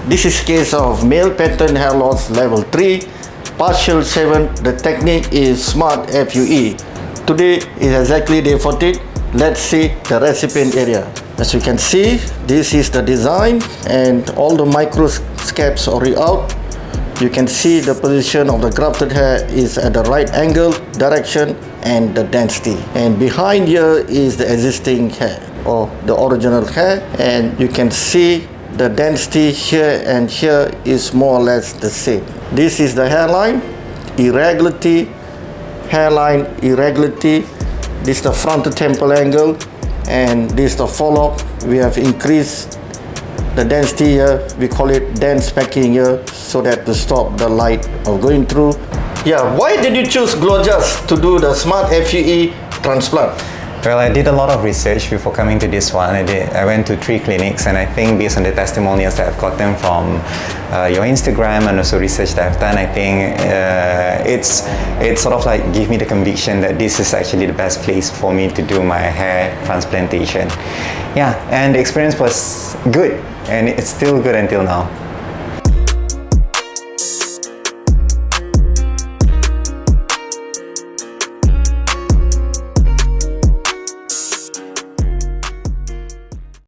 This is case of male pattern hair loss level 3, partial 7. The technique is Smart FUE. Today is exactly day 14. Let's see the recipient area. As you can see, this is the design and all the microscapes are out. You can see the position of the grafted hair is at the right angle, direction and the density. And behind here is the existing hair or the original hair, and you can see the density here and here is more or less the same. This is the hairline, irregularity, hairline irregularity. This is the frontal temple angle, and this is the follow-up. We have increased the density here. We call it dense packing here, so that to stop the light of going through. Yeah, why did you choose Glomac to do the Smart FUE transplant? Well, I did a lot of research before coming to this one. I went to 3 clinics, and I think based on the testimonials that I've gotten from your Instagram and also research that I've done, I think it's sort of like give me the conviction that this is actually the best place for me to do my hair transplantation. Yeah, and the experience was good, and it's still good until now.